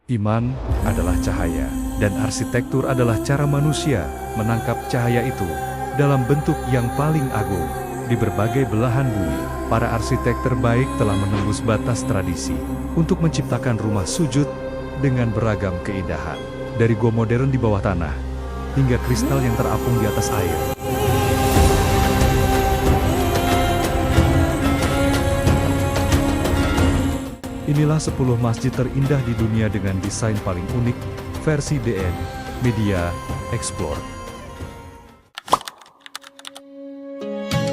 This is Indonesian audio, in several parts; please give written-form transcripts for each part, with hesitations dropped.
Iman adalah cahaya, dan arsitektur adalah cara manusia menangkap cahaya itu dalam bentuk yang paling agung. Di berbagai belahan bumi, para arsitek terbaik telah menembus batas tradisi untuk menciptakan rumah sujud dengan beragam keindahan. Dari gua modern di bawah tanah, hingga kristal yang terapung di atas air. Inilah 10 masjid terindah di dunia dengan desain paling unik, versi DN Media Explore.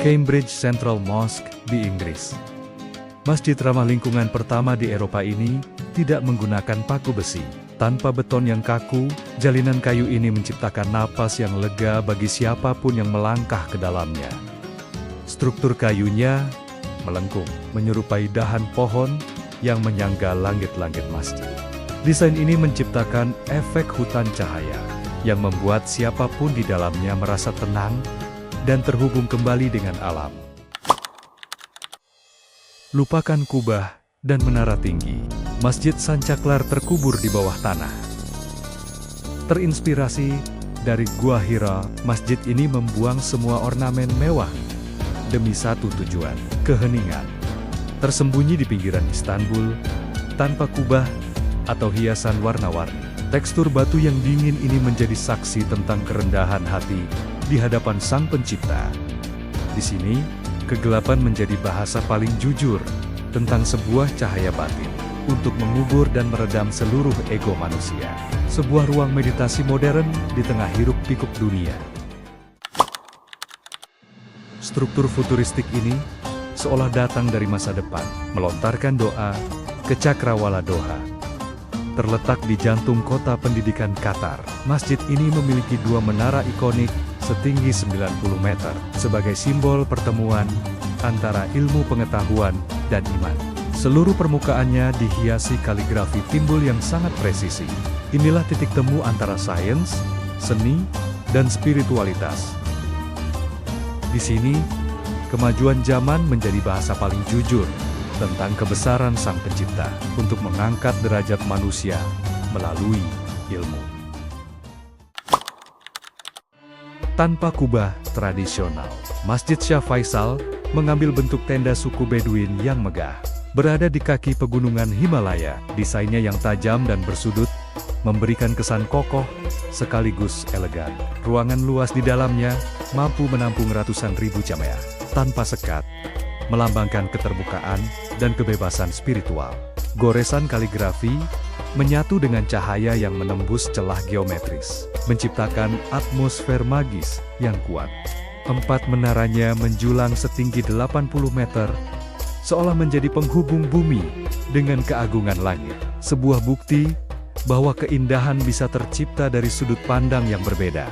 Cambridge Central Mosque di Inggris. Masjid ramah lingkungan pertama di Eropa ini tidak menggunakan paku besi. Tanpa beton yang kaku, jalinan kayu ini menciptakan napas yang lega bagi siapapun yang melangkah ke dalamnya. Struktur kayunya melengkung, menyerupai dahan pohon yang menyangga langit-langit masjid. Desain ini menciptakan efek hutan cahaya yang membuat siapapun di dalamnya merasa tenang dan terhubung kembali dengan alam. Lupakan kubah dan menara tinggi. Masjid Sancaklar terkubur di bawah tanah. Terinspirasi dari Gua Hira, masjid ini membuang semua ornamen mewah demi satu tujuan, keheningan. Tersembunyi di pinggiran Istanbul, tanpa kubah atau hiasan warna-warni. Tekstur batu yang dingin ini menjadi saksi tentang kerendahan hati di hadapan Sang Pencipta. Di sini, kegelapan menjadi bahasa paling jujur tentang sebuah cahaya batin untuk mengubur dan meredam seluruh ego manusia. Sebuah ruang meditasi modern di tengah hiruk-pikuk dunia. Struktur futuristik ini seolah datang dari masa depan, melontarkan doa ke Cakrawala Doha. Terletak di jantung kota pendidikan Qatar, masjid ini memiliki dua menara ikonik setinggi 90 meter, sebagai simbol pertemuan antara ilmu pengetahuan dan iman. Seluruh permukaannya dihiasi kaligrafi timbul yang sangat presisi. Inilah titik temu antara sains, seni, dan spiritualitas. Di sini, kemajuan zaman menjadi bahasa paling jujur tentang kebesaran Sang Pencipta untuk mengangkat derajat manusia melalui ilmu. Tanpa kubah tradisional, Masjid Shah Faisal mengambil bentuk tenda suku Beduin yang megah. Berada di kaki pegunungan Himalaya, desainnya yang tajam dan bersudut memberikan kesan kokoh sekaligus elegan. Ruangan luas di dalamnya mampu menampung ratusan ribu jamaah tanpa sekat, melambangkan keterbukaan dan kebebasan spiritual. Goresan kaligrafi menyatu dengan cahaya yang menembus celah geometris, menciptakan atmosfer magis yang kuat. 4 menaranya menjulang setinggi 80 meter, seolah menjadi penghubung bumi dengan keagungan langit. Sebuah bukti bahwa keindahan bisa tercipta dari sudut pandang yang berbeda.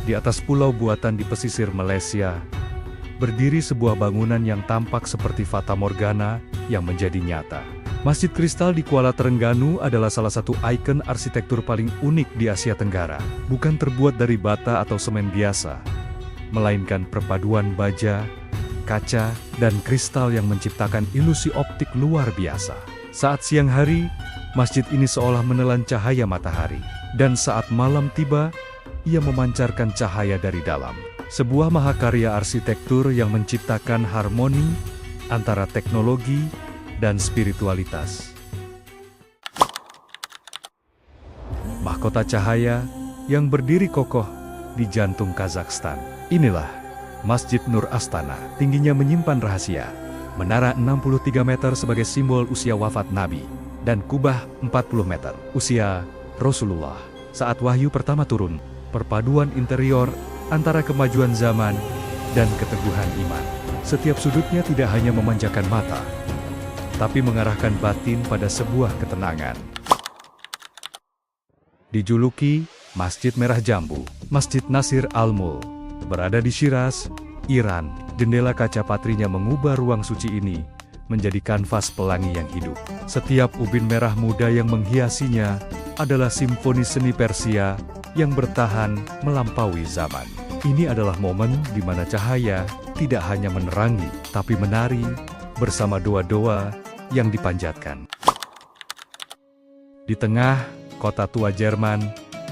Di atas pulau buatan di pesisir Malaysia, berdiri sebuah bangunan yang tampak seperti fata morgana yang menjadi nyata. Masjid Kristal di Kuala Terengganu adalah salah satu ikon arsitektur paling unik di Asia Tenggara. Bukan terbuat dari bata atau semen biasa, melainkan perpaduan baja, kaca, dan kristal yang menciptakan ilusi optik luar biasa. Saat siang hari, masjid ini seolah menelan cahaya matahari, dan saat malam tiba, ia memancarkan cahaya dari dalam. Sebuah mahakarya arsitektur yang menciptakan harmoni antara teknologi dan spiritualitas. Mahkota cahaya yang berdiri kokoh di jantung Kazakhstan. Inilah Masjid Nur Astana, tingginya menyimpan rahasia. Menara 63 meter sebagai simbol usia wafat Nabi, dan kubah 40 meter, usia Rasulullah. Saat wahyu pertama turun, perpaduan interior antara kemajuan zaman dan keteguhan iman. Setiap sudutnya tidak hanya memanjakan mata, tapi mengarahkan batin pada sebuah ketenangan. Dijuluki Masjid Merah Jambu, Masjid Nasir Al-Mul, berada di Shiraz, Iran. Jendela kaca patrinya mengubah ruang suci ini menjadi kanvas pelangi yang hidup. Setiap ubin merah muda yang menghiasinya adalah simfoni seni Persia yang bertahan melampaui zaman. Ini adalah momen di mana cahaya tidak hanya menerangi, tapi menari bersama doa-doa yang dipanjatkan. Di tengah kota tua Jerman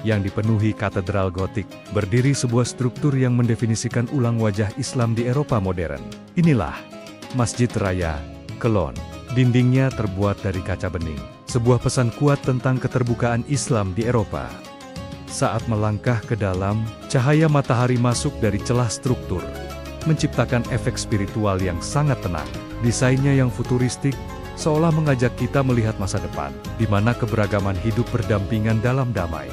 yang dipenuhi katedral gotik, berdiri sebuah struktur yang mendefinisikan ulang wajah Islam di Eropa modern. Inilah Masjid Raya Cologne. Dindingnya terbuat dari kaca bening. Sebuah pesan kuat tentang keterbukaan Islam di Eropa. Saat melangkah ke dalam, cahaya matahari masuk dari celah struktur, menciptakan efek spiritual yang sangat tenang. Desainnya yang futuristik, seolah mengajak kita melihat masa depan, di mana keberagaman hidup berdampingan dalam damai.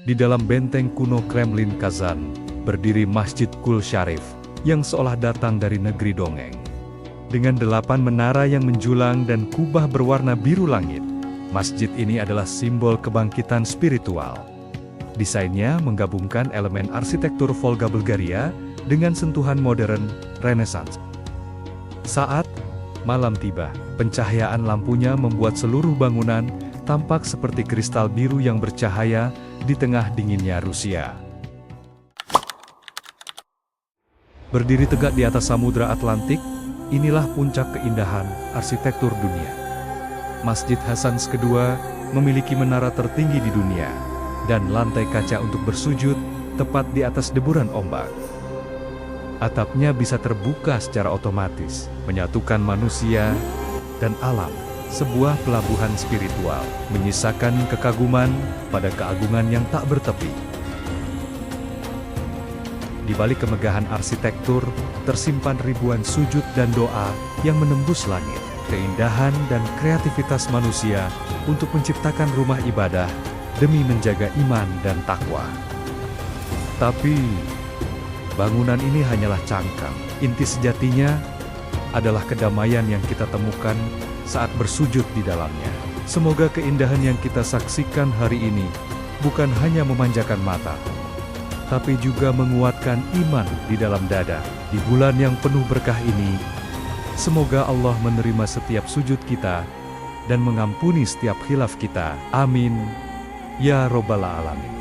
Di dalam benteng kuno Kremlin Kazan, berdiri Masjid Kul Sharif, yang seolah datang dari negeri dongeng. Dengan 8 menara yang menjulang dan kubah berwarna biru langit, masjid ini adalah simbol kebangkitan spiritual. Desainnya menggabungkan elemen arsitektur Volga Bulgaria dengan sentuhan modern Renaissance. Saat malam tiba, pencahayaan lampunya membuat seluruh bangunan tampak seperti kristal biru yang bercahaya di tengah dinginnya Rusia. Berdiri tegak di atas Samudra Atlantik, inilah puncak keindahan arsitektur dunia. Masjid Hasans II memiliki menara tertinggi di dunia dan lantai kaca untuk bersujud tepat di atas deburan ombak. Atapnya bisa terbuka secara otomatis, menyatukan manusia dan alam. Sebuah pelabuhan spiritual, menyisakan kekaguman pada keagungan yang tak bertepi. Di balik kemegahan arsitektur, tersimpan ribuan sujud dan doa yang menembus langit. Keindahan dan kreativitas manusia untuk menciptakan rumah ibadah demi menjaga iman dan takwa. Tapi, bangunan ini hanyalah cangkang. Inti sejatinya adalah kedamaian yang kita temukan saat bersujud di dalamnya. Semoga keindahan yang kita saksikan hari ini bukan hanya memanjakan mata, tapi juga menguatkan iman di dalam dada. Di bulan yang penuh berkah ini, semoga Allah menerima setiap sujud kita dan mengampuni setiap khilaf kita. Amin. Ya Robbal Alamin.